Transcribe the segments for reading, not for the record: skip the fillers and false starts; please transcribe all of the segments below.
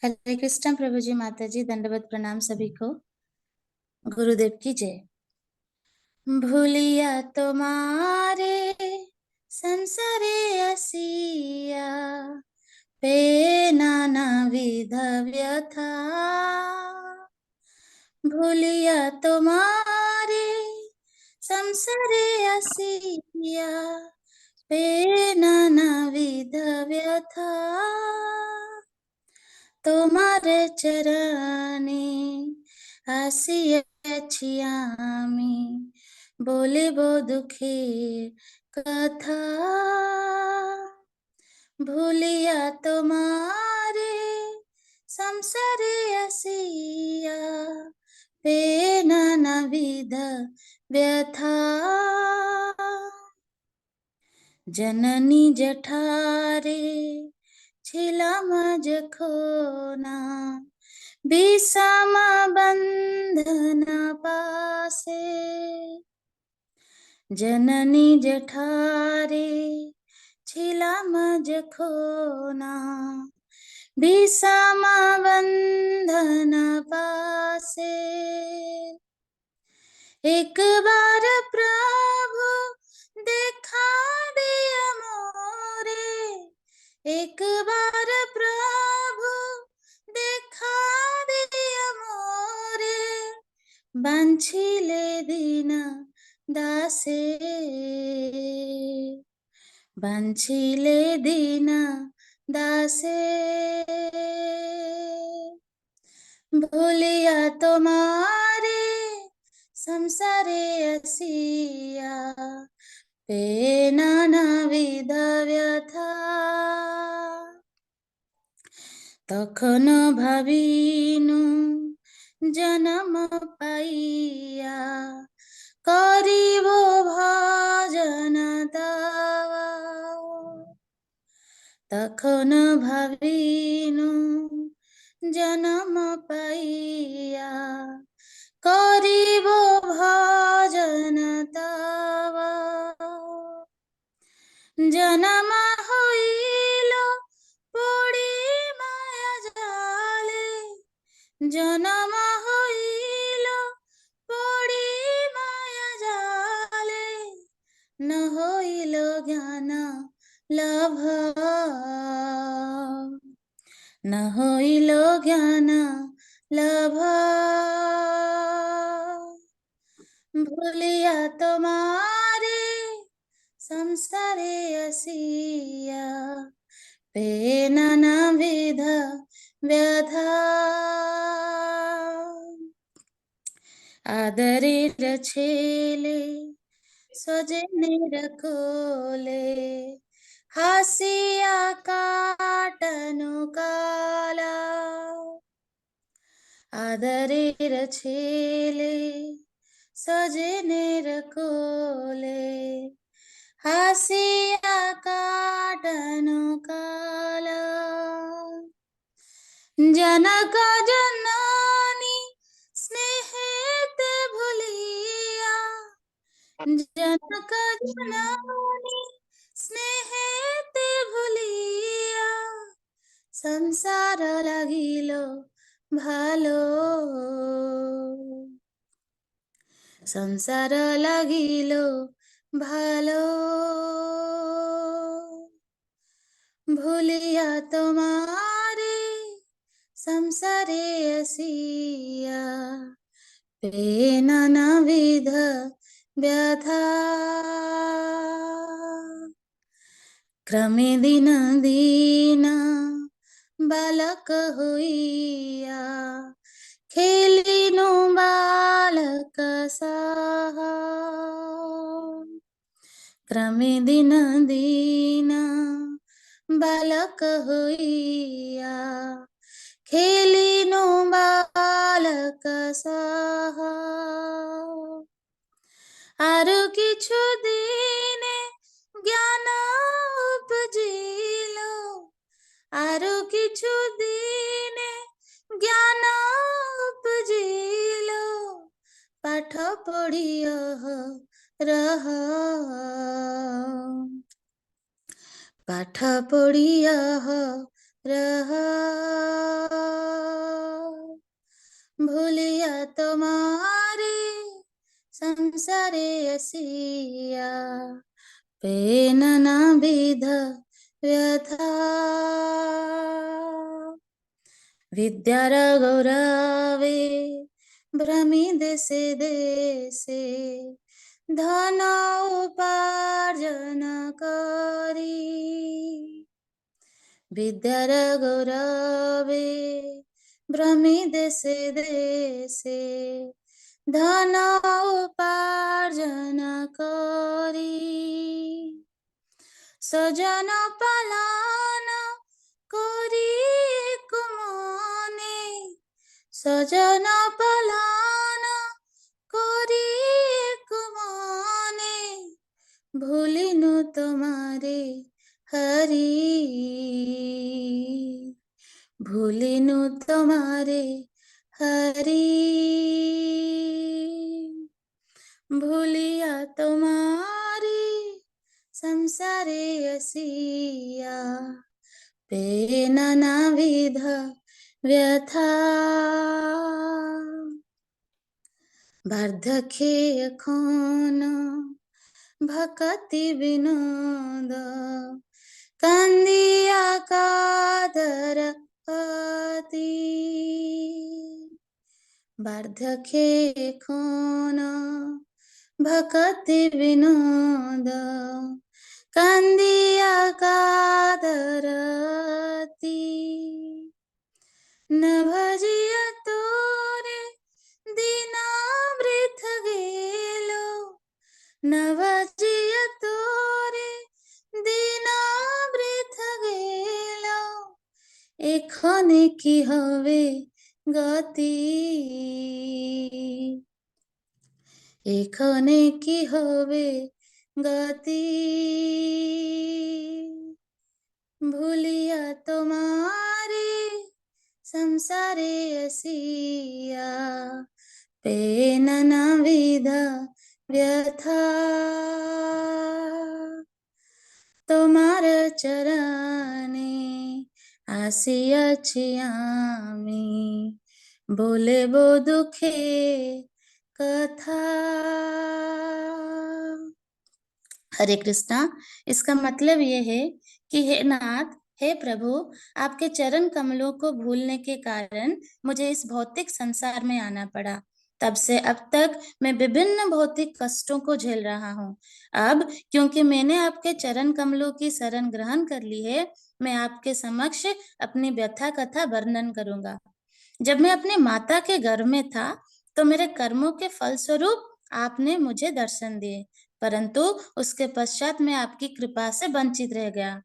हरे कृष्ण प्रभु जी, माता जी, दंडवत प्रणाम सभी को। गुरुदेव की जय। भूलिया तुम्हारे संसारे असिया, पे नाना विध व्यथा। भूलिया तुम्हारे संसारे असिया, पे नाना विध व्यथा। তোমারে চরণে আসিয়াছি আমি, বলিব দুঃখের কথা। ভুলিয়া তোমারে সংসারে আসিয়া, পে নানাবিধ ব্যথা। जननी जठारे ছিলাম যখনা, বিষম বন্ধন পাশে। जननी जठारे ছিলাম যখনা, বিষম বন্ধन पासे। एक बार प्रभु देखा दिया मोरे, एक बार प्रभु देखा दिया मोरे। बांछिले दीना दासे, बांछिले दीना दासे। भूलिया तुम्हारे संसारे असिया, पे नानाविध व्यथा। তখন ভাবিনু জনম পাইয়া, করিব ভজন তবা। তখন ভাবিনু জনম পাইয়া, করিব ভজন তবা। জনম হইল পড়ি মায়া জালে, জনম হইল পড়ি মায়া জালে। ন হইল জ্ঞান লাভ, ন হইল জ্ঞান লাভ। ভুলিয়া তোমারে সংসারে আসিয়া, पे नानाविध व्यथा। आदरेर छेले स्वजनेर कोले, हासिया काटनु काला। आदरेर छेले स्वजनेर कोले, हासिया काटनु काला। जनक जननी स्नेहेते भूलिया, जनक जननी स्नेहेते भूलिया। संसार লাগিল ভালো, संसार লাগিল ভালো। ভুলিয়া তোমারে संसारे असिया, पे नानाविध व्यथा। क्रमे दिन दीन बालक होइया, खेलिनु बालक साहा। क्रमे दिन दीन बालक होइया, खेलिनु बालक साहा। आरु किछु दिने ज्ञान उपजिल, आरु किछु दिने ज्ञान उपजिल। पाठ पढ़िय रह, पाठ पढ़िय रह। भूलिया तुम्हारे संसारे असिया, पेन नाभिध व्यथा। विद्यार गौरवे भ्रमि देशे देशे, धन उपार्जन करी। विद्यार गौरवे भ्रमि देशे देशे, धन उपार्जन करी। सजन पालन करी कुमने, सजन पालन करी कुमने, भूलिनु तुम्हारे हरि, भूलिनु तुम्हारे हरि। भूलिया तुम्हारे संसारे असिया, पेन नाभिध व्यथा। वार्धक्ये এখন भक्ति विनोद, कांदिया कादर अति। वार्धक्ये এখন भक्ति विनोद, कांदिया कादर अति। न भजिया तोरे दीना वृथ गेलो, न भजिया तोरे दीना वृथ गेलो, एखने की हवे गति, एखने की हवे गति। भूलिया तुम्हारे संसारे असिया, पेन नाभिध व्यथा। তোমার চরণে আসিয়াছি আমি, বলব দুঃখে कथा। हरे कृष्णा। इसका मतलब ये है कि हे नाथ, हे प्रभु, आपके चरण कमलों को भूलने के कारण मुझे इस भौतिक संसार में आना पड़ा। तब से अब तक मैं विभिन्न भौतिक कष्टों को झेल रहा हूँ। अब क्योंकि मैंने आपके चरण कमलों की शरण ग्रहण कर ली है, मैं आपके समक्ष अपनी व्यथा कथा वर्णन करूंगा। जब मैं अपनी माता के गर्भ में था तो मेरे कर्मों के फलस्वरूप आपने मुझे दर्शन दिए, परंतु उसके पश्चात मैं आपकी कृपा से वंचित रह गया।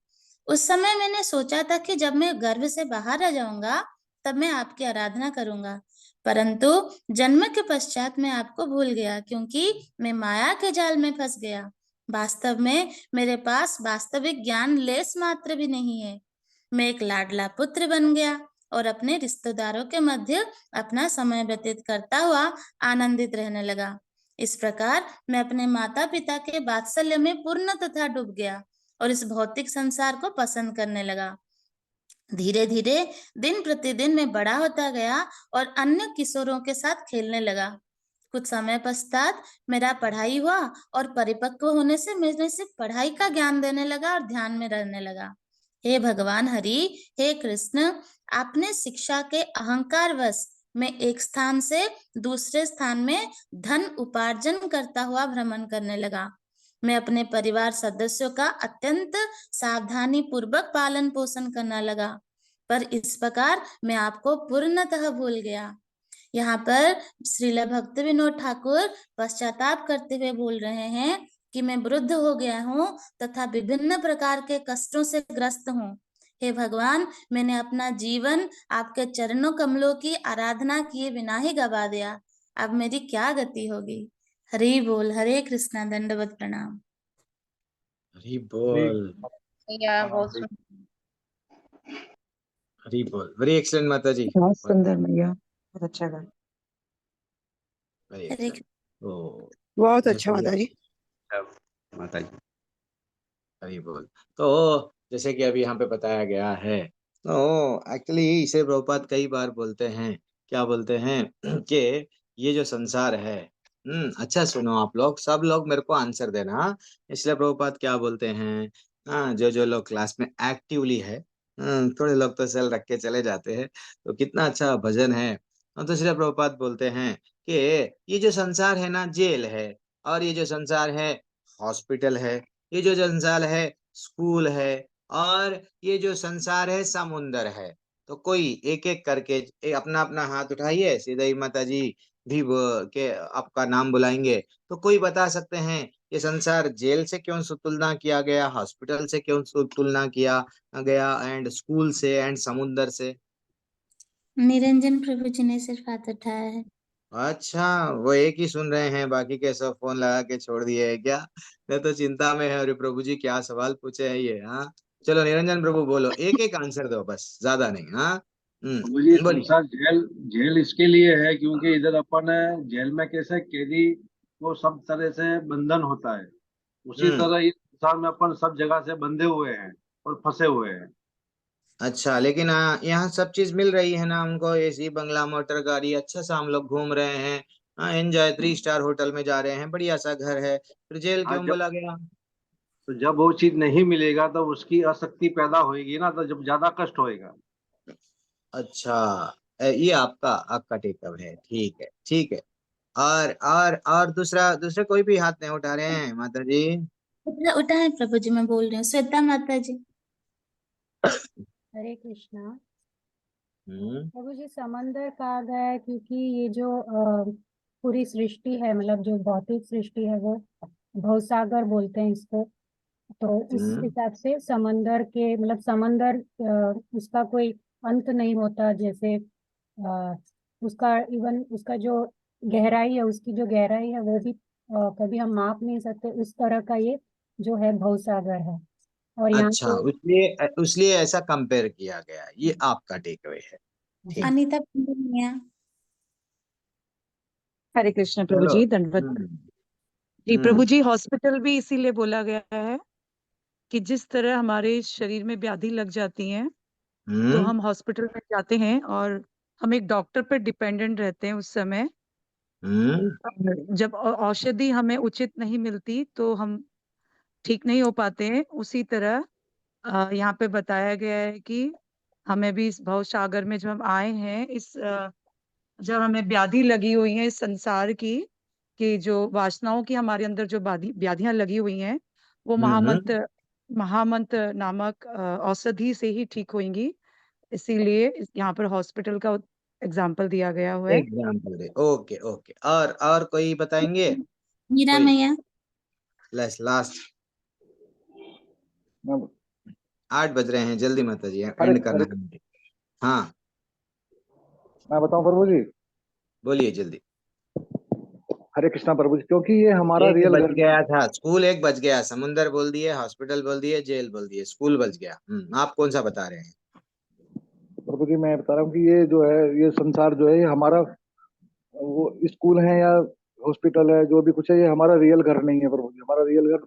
उस समय मैंने सोचा था कि जब मैं गर्भ से बाहर आ जाऊंगा तब मैं आपकी आराधना करूंगा, परंतु जन्म के पश्चात मैं आपको भूल गया, क्योंकि मैं माया के जाल में फंस गया। वास्तव में मेरे पास वास्तविक ज्ञान लेस मात्र भी नहीं है। मैं एक लाडला पुत्र बन गया और अपने रिश्तेदारों के मध्य अपना समय व्यतीत करता हुआ आनंदित रहने लगा। इस प्रकार मैं अपने माता पिता के वात्सल्य में पूर्ण तथा डूब गया और इस भौतिक संसार को पसंद करने लगा। धीरे धीरे दिन प्रतिदिन मैं बड़ा होता गया और अन्य किशोरों के साथ खेलने लगा। कुछ समय पश्चात मेरा पढ़ाई हुआ और परिपक्व होने से मुझे सिर्फ पढ़ाई का ज्ञान देने लगा और ध्यान में रहने लगा। हे भगवान हरि, हे कृष्ण, आपने शिक्षा के अहंकार वश मैं एक स्थान से दूसरे स्थान में धन उपार्जन करता हुआ भ्रमण करने लगा। मैं अपने परिवार सदस्यों का अत्यंत सावधानी पूर्वक पालन पोषण करने लगा, पर इस प्रकार मैं आपको पूर्णतः भूल गया। यहाँ पर श्रील भक्ति विनोद ठाकुर पश्चाताप करते हुए बोल रहे हैं कि मैं वृद्ध हो गया हूँ तथा विभिन्न प्रकार के कष्टों से ग्रस्त हूँ। हे भगवान, मैंने अपना जीवन आपके चरणों कमलों की आराधना किए बिना ही गवा दिया। अब मेरी क्या गति होगी। हरि बोल। हरे कृष्णा। दंडवत प्रणाम। हरि बोल। बहुत हरि बोल। वेरी एक्सीलेंट माता जी। बहुत सुंदर मैया, बहुत अच्छा गा। वेरी हरे एक्सीलेंट। तो बहुत जैसे अच्छा कि माता जी। माता जी हरि बोल। तो जैसे कि अभी यहाँ पे बताया गया है, तो एक्चुअली इसे प्रभुपाद कई बार बोलते हैं क्या बोलते हैं कि ये जो संसार है, अच्छा सुनो आप लोग, सब लोग मेरे को आंसर देना, हाँ? इसलिए प्रभुपाद क्या बोलते हैं, हाँ, जो जो लोग क्लास में एक्टिवली है, थोड़े लोग तो सेल रख के चले जाते हैं, तो कितना अच्छा भजन है। तो इसलिए प्रभुपाद बोलते हैं कि ये जो संसार है ना जेल है, और ये जो संसार है हॉस्पिटल है, ये जो संसार है स्कूल है, और ये जो संसार है समुंदर है। तो कोई एक एक करके अपना अपना हाथ उठाइए, सीधा ही माता जी भी के आपका नाम बुलाएंगे, तो कोई बता सकते हैं ये संसार जेल से क्यों तुलना किया गया, हॉस्पिटल से क्यों तुलना किया गया, एंड स्कूल से, एंड समुंदर से? निरंजन प्रभु जी ने सिर्फ हाथ उठाया है। अच्छा, वो एक ही सुन रहे हैं, बाकी के सब फोन लगा के छोड़ दिए हैं क्या? मैं तो चिंता में है, अरे प्रभु जी क्या सवाल पूछे हैं ये, हाँ? चलो निरंजन प्रभु बोलो, एक एक आंसर दो बस, ज्यादा नहीं, हाँ? मुझे बोलिए। संसार जेल जेल इसके लिए है क्योंकि इधर अपन जेल में कैसे कैदी को सब तरह से बंधन होता है, उसी हम्म। तरह इस संसार में अपन सब जगह से बंधे हुए हैं और फंसे हुए हैं। अच्छा, लेकिन यहाँ सब चीज मिल रही है ना हमको, एसी बंगला मोटर गाड़ी, अच्छा सा हम लोग घूम रहे हैं, हाँ, एंजॉय, 3 स्टार होटल में जा रहे हैं, बढ़िया सा घर है, फिर जेल आज क्यों जब बोला गया? तो जब वो चीज नहीं मिलेगा तो उसकी आसक्ति पैदा होएगी ना, तो जब ज्यादा कष्ट होएगा। अच्छा, ये आपका आपका टेकअप है, ठीक है, ठीक है। और दूसरा, दूसरे कोई भी हाथ नहीं उठा रहे हैं माता जी? उठा उठा है प्रभु जी, मैं बोल रही हूँ, श्वेता माता जी। हरे कृष्णा। हम्म। प्रभु जी, समंदर कहा गया है क्योंकि ये जो पूरी सृष्टि है, मतलब जो भौतिक सृष्टि है वो भवसागर बोलते हैं इसको। तो उस हम्म। हिसाब से समंदर के मतलब समंदर उसका कोई अंत नहीं होता, जैसे उसका इवन उसका जो गहराई है, उसकी जो गहराई है वो भी कभी हम माप नहीं सकते, उस तरह का ये जो है भवसागर है। और यहाँ अच्छा, पे उसलिए ऐसा कंपेयर किया गया, ये आपका टेक अवे है, ठीक। अनीता पुंडलिया। हरे कृष्ण प्रभु चलो। जी, दंडवत। हम्म। जी हम्म। प्रभु जी, हॉस्पिटल भी इसीलिए बोला गया है कि जिस तरह हमारे शरीर में व्याधि लग जाती है तो हम्म। हम हॉस्पिटल में जाते हैं और हम एक डॉक्टर पर डिपेंडेंट रहते हैं उस समय। हम्म। जब औषधि हमें उचित नहीं मिलती तो हम ठीक नहीं हो पाते हैं। उसी तरह यहाँ पे बताया गया है कि हमें भी इस भव सागर में जब हम आए हैं, जब हमें व्याधि लगी हुई है इस संसार की, कि जो वासनाओं की हमारे अंदर जो व्याधियां लगी हुई हैं वो हम्म। महामंत्र महामंत्र नामक औषधि से ही ठीक होंगी। इसीलिए यहाँ पर हॉस्पिटल का एग्जाम्पल दिया गया हुआ है। एग्जाम्पल दे, ओके ओके, और कोई बताएंगे? मीरा कोई मैया। लास्ट लास्ट, मैं 8 बज रहे हैं, जल्दी माता जी, हरे एंड करना हरे है मुझे। हाँ, मैं बताऊं प्रभु जी? बोलिए जल्दी। हरे कृष्णा प्रभु जी, क्योंकि ये हमारा एक रियल बच घर नहीं गया था, स्कूल एक बच गया, समुंदर बोल दिए, हॉस्पिटल बोल दिए, जेल बोल दिए, स्कूल बच गया। आप कौन सा बता रहे हैं? है प्रभु जी। मैं बता रहा हूँ कि ये जो है, ये संसार जो है, ये हमारा वो स्कूल है या हॉस्पिटल है, जो भी कुछ है, ये हमारा रियल घर नहीं है प्रभु जी। हमारा रियल घर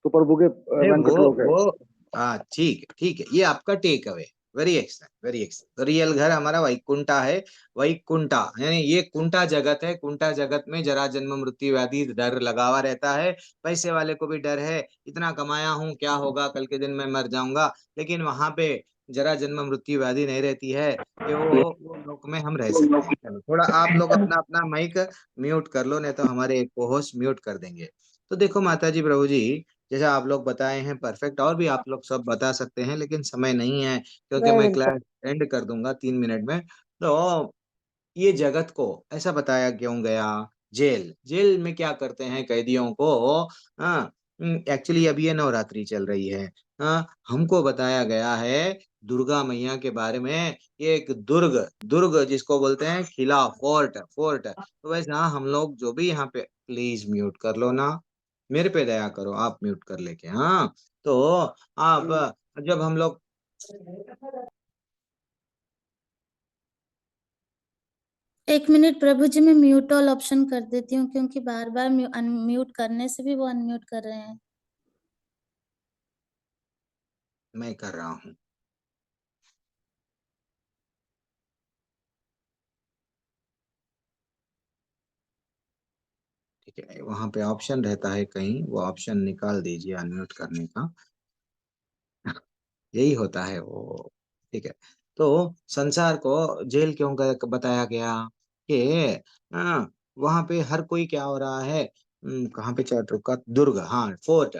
तो प्रभु के अरे वेंकट लोक है। वो हाँ, ठीक है, ठीक है, ये आपका take away, very excellent, very excellent. तो रियल घर हमारा वैकुंठा है, वैकुंठा यानी ये कुंठा जगत है, कुंठा जगत में जरा जन्म मृत्यु व्याधि डर लगा हुआ रहता है, पैसे वाले को भी डर है, इतना कमाया हूँ क्या होगा, कल के दिन मैं मर जाऊंगा, लेकिन वहां पे जरा जन्म मृत्यु व्याधि नहीं रहती है, कि वो लोक में हम रह सकते हैं। चलो थोड़ा आप लोग अपना अपना माइक म्यूट कर लो, नहीं तो हमारे को होस्ट म्यूट कर देंगे। तो देखो माता जी, प्रभु जी, जैसा आप लोग बताए हैं परफेक्ट, और भी आप लोग सब बता सकते हैं, लेकिन समय नहीं है, क्योंकि मैं क्लास एंड कर दूंगा 3 मिनट में। तो ये जगत को ऐसा बताया क्यों गया? जेल, जेल में क्या करते हैं कैदियों को? हाँ, एक्चुअली अभी ये नवरात्रि चल रही है, हाँ, हमको बताया गया है दुर्गा मैया के बारे में, ये एक दुर्ग, दुर्ग जिसको बोलते हैं किला, फोर्ट, फोर्ट। तो वैसे हाँ, हम लोग जो भी यहाँ पे, प्लीज म्यूट कर लो ना, मेरे पे दया करो, आप म्यूट कर लेके, हाँ? तो आप, जब हम लोग, 1 मिनट प्रभु जी, मैं म्यूट ऑल ऑप्शन कर देती हूँ, क्योंकि बार बार अनम्यूट करने से भी वो अनम्यूट कर रहे हैं। मैं कर रहा हूँ। ठीक है, वहां पे ऑप्शन रहता है कहीं, वो ऑप्शन निकाल दीजिए अनम्यूट करने का, यही होता है वो। ठीक है, तो संसार को जेल क्यों बताया गया कि वहां पे हर कोई क्या हो रहा है, कहाँ पे चैट रुका, दुर्ग, हाँ फोर्ट,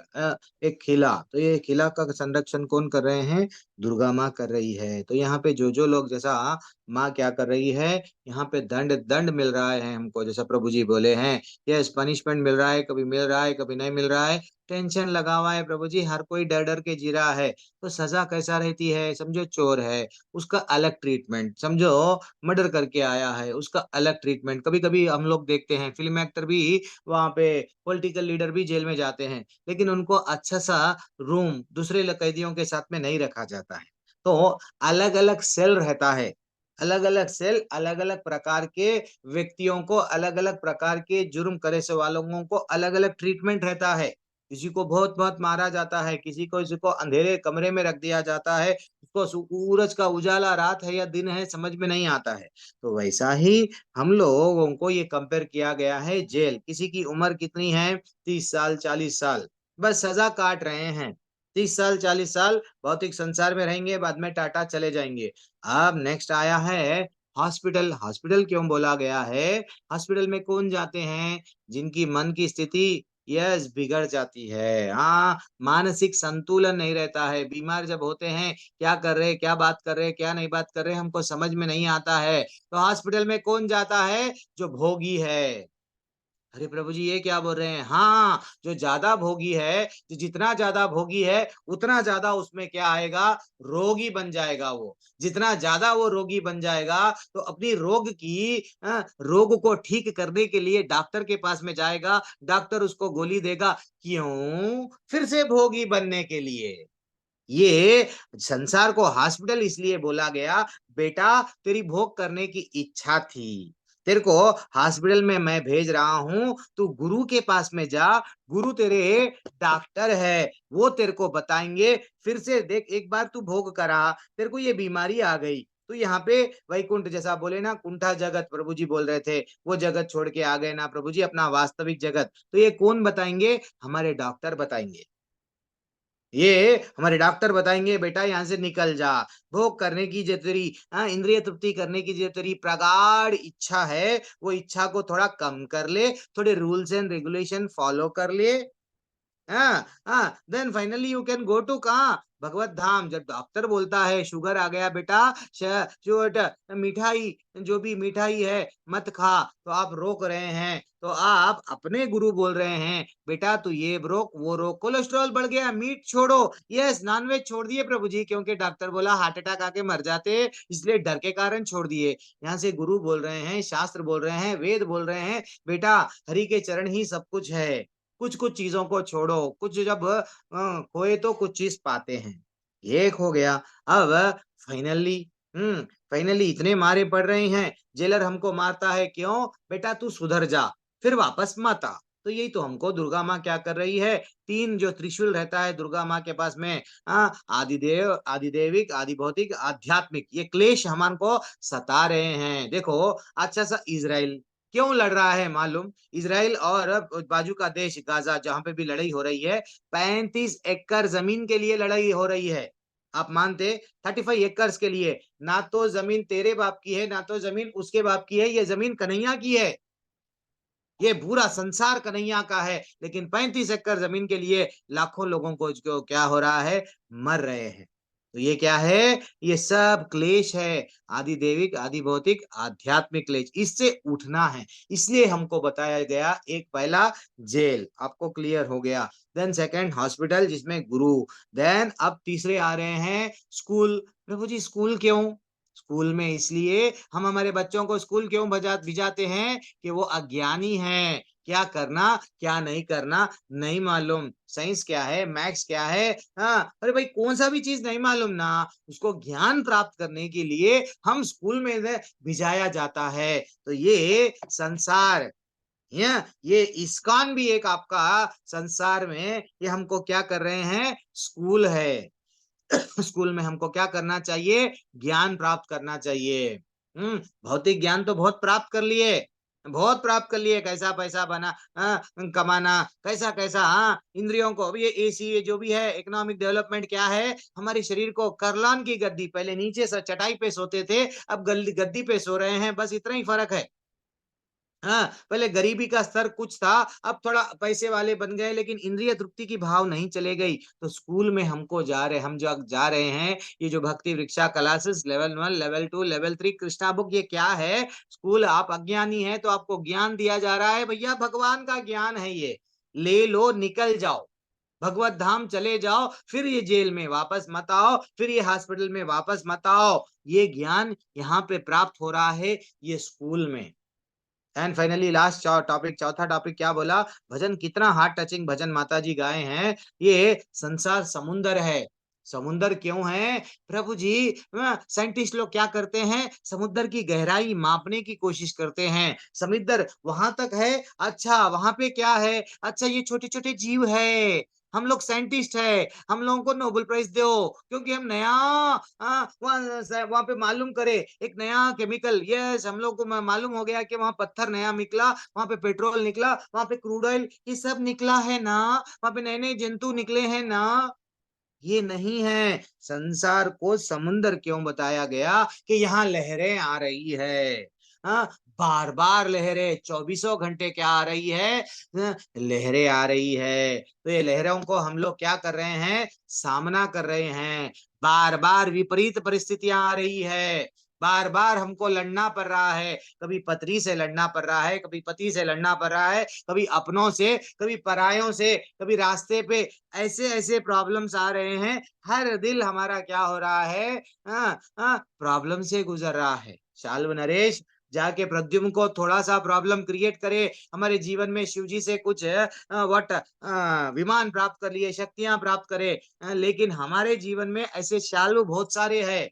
एक किला, तो ये किला का संरक्षण कौन कर रहे हैं, दुर्गा माँ कर रही है। तो यहाँ पे जो लोग, जैसा माँ क्या कर रही है, यहाँ पे दंड दंड मिल रहा है हमको, जैसा प्रभु जी बोले हैं, यस पनिशमेंट मिल रहा है, कभी मिल रहा है कभी नहीं मिल रहा है, टेंशन लगा हुआ है प्रभु जी, हर कोई डर डर के जी रहा है। तो सजा कैसा रहती है, समझो चोर है उसका अलग ट्रीटमेंट, समझो मर्डर करके आया है उसका अलग ट्रीटमेंट। कभी कभी हम लोग देखते हैं फिल्म एक्टर भी, वहां पे पॉलिटिकल लीडर भी जेल में जाते हैं, लेकिन उनको अच्छा सा रूम दूसरे कैदियों के साथ में नहीं रखा जाता है। तो अलग अलग सेल रहता है, अलग अलग सेल, अलग अलग प्रकार के व्यक्तियों को, अलग अलग प्रकार के जुर्म करे से वालों को अलग अलग ट्रीटमेंट रहता है। किसी को बहुत बहुत मारा जाता है, किसी को अंधेरे कमरे में रख दिया जाता है, उसको सूरज का उजाला रात है या दिन है समझ में नहीं आता है। तो वैसा ही हम लोगों को ये कंपेयर किया गया है जेल। किसी की उम्र कितनी है, 30 साल 40 साल, बस सजा काट रहे हैं, 30 साल 40 साल भौतिक संसार में रहेंगे, बाद में टाटा चले जाएंगे। अब नेक्स्ट आया है हॉस्पिटल। हॉस्पिटल क्यों बोला गया है, हॉस्पिटल में कौन जाते हैं, जिनकी मन की स्थिति यस बिगड़ जाती है, हाँ मानसिक संतुलन नहीं रहता है, बीमार जब होते हैं, क्या कर रहे, क्या बात कर रहे, क्या नहीं बात कर रहे, हमको समझ में नहीं आता है। तो हॉस्पिटल में कौन जाता है, जो भोगी है। अरे प्रभु जी ये क्या बोल रहे हैं, हाँ जो ज्यादा भोगी है, जो जितना ज्यादा भोगी है उतना ज्यादा उसमें क्या आएगा, रोगी बन जाएगा वो। जितना ज्यादा वो रोगी बन जाएगा तो अपनी रोग की रोग को ठीक करने के लिए डॉक्टर के पास में जाएगा, डॉक्टर उसको गोली देगा, क्यों, फिर से भोगी बनने के लिए। ये संसार को हॉस्पिटल इसलिए बोला गया, बेटा तेरी भोग करने की इच्छा थी, तेरे को हॉस्पिटल में मैं भेज रहा हूं, तू गुरु के पास में जा, गुरु तेरे डॉक्टर है, वो तेरे को बताएंगे। फिर से देख, एक बार तू भोग करा, तेरे को ये बीमारी आ गई, तो यहाँ पे वैकुंठ, जैसा बोले ना कुंठा जगत, प्रभु जी बोल रहे थे, वो जगत छोड़ के आ गए ना प्रभु जी, अपना वास्तविक जगत। तो ये कौन बताएंगे, हमारे डॉक्टर बताएंगे, ये हमारे डॉक्टर बताएंगे, बेटा यहाँ से निकल जा, भोग करने की जो तेरी इंद्रिय तृप्ति करने की जो तेरी प्रगाढ़ इच्छा है, वो इच्छा को थोड़ा कम कर ले, थोड़े रूल्स एंड रेगुलेशन फॉलो कर ले, हाँ हाँ, then finally you can go to कहाँ, भगवत धाम। जब डॉक्टर बोलता है शुगर आ गया बेटा, मिठाई, जो भी मिठाई है मत खा, तो आप रोक रहे हैं, तो आप अपने गुरु बोल रहे हैं, बेटा तू ये रोक वो रोक, कोलेस्ट्रॉल बढ़ गया मीट छोड़ो, यस नॉनवेज छोड़ दिए प्रभु जी, क्योंकि डॉक्टर बोला हार्ट अटैक आके मर जाते, इसलिए डर के कारण छोड़ दिए। यहाँ से गुरु बोल रहे हैं, शास्त्र बोल रहे हैं, वेद बोल रहे हैं, बेटा हरि के चरण ही सब कुछ है, कुछ कुछ चीजों को छोड़ो, कुछ जब खोए तो कुछ चीज पाते हैं, ये हो गया। अब फाइनली फाइनली इतने मारे पड़ रहे हैं, जेलर हमको मारता है, क्यों, बेटा तू सुधर जा, फिर वापस मत आ। तो यही तो हमको दुर्गा माँ क्या कर रही है, तीन जो त्रिशूल रहता है दुर्गा माँ के पास में, आदिदेव, आदिदेविक, आदि भौतिक, आध्यात्मिक, ये क्लेश हमको सता रहे हैं। देखो अच्छा सा इजराइल क्यों लड़ रहा है मालूम, इसराइल और बाजू का देश गाजा, जहां पे भी लड़ाई हो रही है, 35 एकड़ जमीन के लिए लड़ाई हो रही है। आप मानते, 35 एकर्स के लिए, ना तो जमीन तेरे बाप की है, ना तो जमीन उसके बाप की है, ये जमीन कन्हैया की है, ये पूरा संसार कन्हैया का है, लेकिन 35 एकड़ जमीन के लिए लाखों लोगों को जो क्या हो रहा है, मर रहे हैं। तो ये क्या है, ये सब क्लेश है, आदि देविक, आदि भौतिक, आध्यात्मिक क्लेश, इससे उठना है। इसलिए हमको बताया गया, एक पहला जेल आपको क्लियर हो गया, देन सेकंड हॉस्पिटल जिसमें गुरु, देन अब तीसरे आ रहे हैं स्कूल। प्रभु जी स्कूल क्यों, स्कूल में इसलिए हम हमारे बच्चों को स्कूल क्यों भिजाते हैं, कि वो अज्ञानी हैं, क्या करना क्या नहीं करना नहीं मालूम, साइंस क्या है, मैथ्स क्या है, हाँ अरे भाई कौन सा भी चीज नहीं मालूम ना, उसको ज्ञान प्राप्त करने के लिए हम स्कूल में भिजाया जाता है। तो ये संसार, ये इस्कॉन भी एक आपका संसार में, ये हमको क्या कर रहे हैं, स्कूल है। स्कूल में हमको क्या करना चाहिए, ज्ञान प्राप्त करना चाहिए। भौतिक ज्ञान तो बहुत प्राप्त कर लिए, बहुत प्राप्त कर लिए, कैसा पैसा बना कमाना, कैसा कैसा, हाँ इंद्रियों को, अब ये एसी, ये जो भी है इकोनॉमिक डेवलपमेंट क्या है, हमारे शरीर को करलान की गद्दी, पहले नीचे से चटाई पे सोते थे, अब गद्दी पे सो रहे हैं, बस इतना ही फर्क है। हाँ, पहले गरीबी का स्तर कुछ था, अब थोड़ा पैसे वाले बन गए, लेकिन इंद्रिय तृप्ति की भाव नहीं चले गई। तो स्कूल में हम जो जा रहे हैं, ये जो भक्ति वृक्षा classes level 1, level 2, level 3 Krishna book, ये क्या है? स्कूल, आप अज्ञानी हैं तो आपको ज्ञान दिया जा रहा है, भैया भगवान का ज्ञान है ये। ले लो, निकल जाओ, भगवत धाम चले जाओ, फिर ये जेल में वापस मत आओ, फिर ये हॉस्पिटल में वापस मत आओ। ये ज्ञान यहाँ पे प्राप्त हो रहा है, ये स्कूल में। एंड फाइनली लास्ट टॉपिक, चौथा टॉपिक क्या बोला? भजन कितना हार्ट टचिंग भजन माता जी गाए हैं। ये संसार समुंदर है। समुंदर क्यों है प्रभु जी? साइंटिस्ट लोग क्या करते हैं, समुद्र की गहराई मापने की कोशिश करते हैं। समुद्र वहां तक है, अच्छा वहां पे क्या है, अच्छा ये छोटे छोटे जीव है। हम लोग साइंटिस्ट है, हम लोगों को नोबेल प्राइज दो, क्योंकि हम नया वहां पे मालूम करे एक नया केमिकल। यस, हम लोग को मालूम हो गया कि वहां पत्थर नया निकला, वहां पे पेट्रोल निकला, वहां पे क्रूड ऑयल, ये सब निकला है ना, वहां पे नए नए जंतु निकले हैं ना। ये नहीं है। संसार को समुंदर क्यों बताया गया? कि यहाँ लहरें आ रही है। हाँ, बार बार लहरें, 24 घंटे क्या आ रही है? लहरें आ रही है। तो ये लहरों को हम लोग क्या कर रहे हैं? सामना कर रहे हैं। बार बार विपरीत परिस्थितियां आ रही है, बार बार हमको लड़ना पड़ रहा है। कभी पत्नी से लड़ना पड़ रहा है, कभी पति से लड़ना पड़ रहा है, कभी अपनों से, कभी परायों से, कभी रास्ते पे ऐसे ऐसे प्रॉब्लम्स आ रहे हैं। हर दिल हमारा क्या हो रहा है? प्रॉब्लम से गुजर रहा है। शाल्व नरेश जाके प्रद्युम्न को थोड़ा सा प्रॉब्लम क्रिएट करे हमारे जीवन में, शिव जी से कुछ विमान प्राप्त कर लिए, शक्तियां प्राप्त करे, लेकिन हमारे जीवन में ऐसे शाल्व बहुत सारे हैं।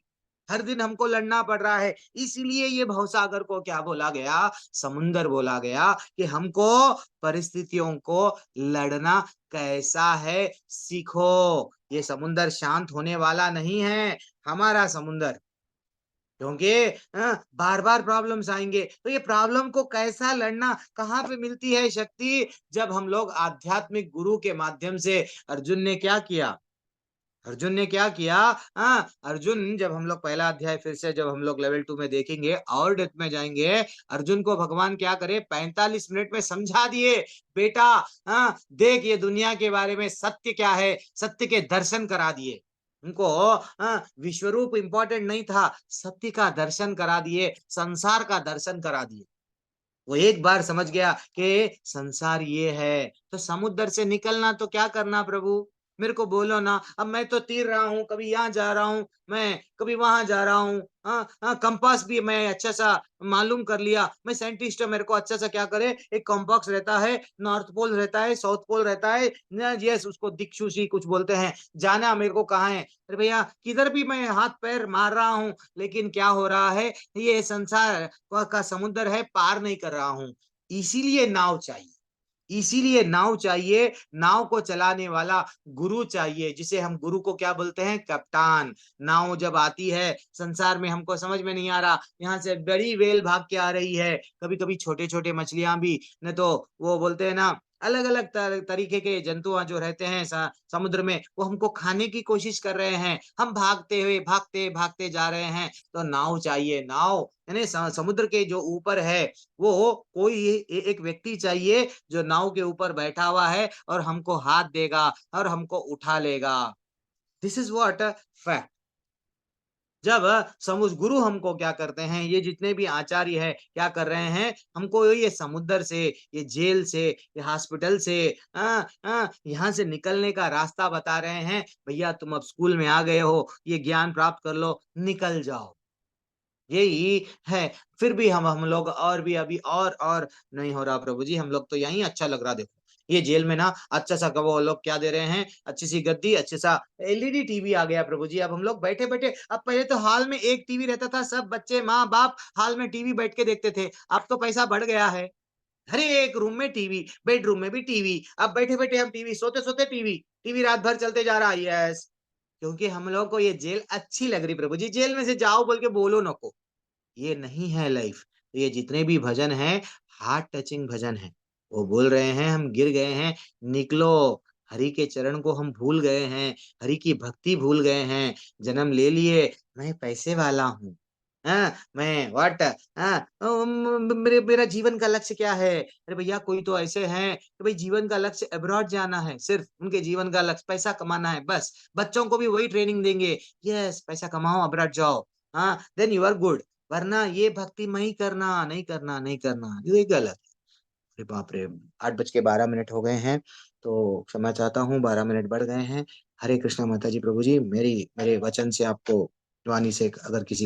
हर दिन हमको लड़ना पड़ रहा है। इसीलिए ये भवसागर को क्या बोला गया? समुंदर बोला गया, कि हमको परिस्थितियों को लड़ना कैसा है सीखो। ये समुंदर शांत होने वाला नहीं है, हमारा समुंदर, क्योंकि बार बार प्रॉब्लम्स आएंगे। तो ये प्रॉब्लम को कैसा लड़ना, कहाँ पे मिलती है शक्ति? जब हम लोग आध्यात्मिक गुरु के माध्यम से। अर्जुन ने क्या किया? अर्जुन ने क्या किया? अर्जुन, जब हम लोग पहला अध्याय फिर से जब हम लोग लेवल 2 में देखेंगे और डेप्थ में जाएंगे, अर्जुन को भगवान क्या करे, 45 मिनट में समझा दिए, बेटा देख ये दुनिया के बारे में सत्य क्या है, सत्य के दर्शन करा दिए उनको। विश्वरूप इंपॉर्टेंट नहीं था, सत्य का दर्शन करा दिए, संसार का दर्शन करा दिए। वो एक बार समझ गया कि संसार ये है। तो समुद्र से निकलना तो क्या करना प्रभु? मेरे को बोलो ना। अब मैं तो तीर रहा हूँ, कभी यहाँ जा रहा हूँ, मैं कभी वहां जा रहा हूँ। कंपास भी मैं अच्छा सा मालूम कर लिया। मैं साइंटिस्ट हूँ, मेरे को अच्छा सा क्या करे, एक कंपास रहता है, नॉर्थ पोल रहता है, साउथ पोल रहता है, यस उसको दिक्सूची कुछ बोलते हैं, जाना मेरे को कहाँ है। अरे भैया किधर भी मैं हाथ पैर मार रहा हूँ, लेकिन क्या हो रहा है, ये संसार का समुद्र है, पार नहीं कर रहा हूँ। इसीलिए नाव चाहिए, इसीलिए नाव चाहिए। नाव को चलाने वाला गुरु चाहिए, जिसे हम गुरु को क्या बोलते हैं? कप्तान। नाव जब आती है संसार में, हमको समझ में नहीं आ रहा, यहाँ से बड़ी वेल भाग के आ रही है, कभी कभी छोटे छोटे मछलियां भी, न तो वो बोलते हैं ना, अलग अलग तरीके के जंतु जो रहते हैं समुद्र में, वो हमको खाने की कोशिश कर रहे हैं। हम भागते हुए भागते भागते जा रहे हैं। तो नाव चाहिए, नाव यानी समुद्र के जो ऊपर है, वो कोई एक व्यक्ति चाहिए जो नाव के ऊपर बैठा हुआ है और हमको हाथ देगा और हमको उठा लेगा। This is what fact. जब समुद्र गुरु हमको क्या करते हैं, ये जितने भी आचार्य है क्या कर रहे हैं, हमको ये समुद्र से, ये जेल से, ये हॉस्पिटल से, यहाँ से निकलने का रास्ता बता रहे हैं। भैया तुम अब स्कूल में आ गए हो, ये ज्ञान प्राप्त कर लो, निकल जाओ। यही है। फिर भी हम लोग और भी अभी और नहीं हो रहा प्रभु जी, हम लोग तो यही अच्छा लग रहा। देखो ये जेल में ना अच्छा सा वो लोग क्या दे रहे हैं, अच्छी सी गद्दी, अच्छे सा एलईडी टीवी आ गया प्रभु जी। अब हम लोग बैठे बैठे, अब पहले तो हॉल में एक टीवी रहता था, सब बच्चे माँ बाप हॉल में टीवी बैठ के देखते थे। अब तो पैसा बढ़ गया है, हर एक रूम में टीवी, बेडरूम में भी टीवी। अब बैठे बैठे हम टीवी, सोते सोते टीवी, टीवी रात भर चलते जा रहा है। यस, क्योंकि हम लोग को ये जेल अच्छी लग रही प्रभु जी। जेल में से जाओ बोल के बोलो नको, ये नहीं है लाइफ। तो ये जितने भी भजन हैं हार्ट टचिंग भजन है। वो बोल रहे हैं हम गिर गए हैं, निकलो, हरि के चरण को हम भूल गए हैं, हरि की भक्ति भूल गए हैं, जन्म ले लिए, मैं पैसे वाला हूँ, हाँ मैं व्हाट, हाँ मेरे मेरा जीवन का लक्ष्य क्या है। अरे भैया कोई तो ऐसे हैं कि भाई जीवन का लक्ष्य अब्रॉड जाना है, सिर्फ उनके जीवन का लक्ष्य पैसा कमाना है बस। बच्चों को भी वही ट्रेनिंग देंगे, यस पैसा कमाओ अब्रॉड जाओ, हाँ देन यू आर गुड, वरना ये भक्ति नहीं करना, नहीं करना, नहीं करना, ये गलत। अरे बाप रे, 8:12 हो गए हैं, तो क्षमा चाहता हूँ, 12 मिनट बढ़ गए हैं। हरे कृष्णा माता जी, प्रभु जी, मेरे वचन से आपको वाणी से अगर किसी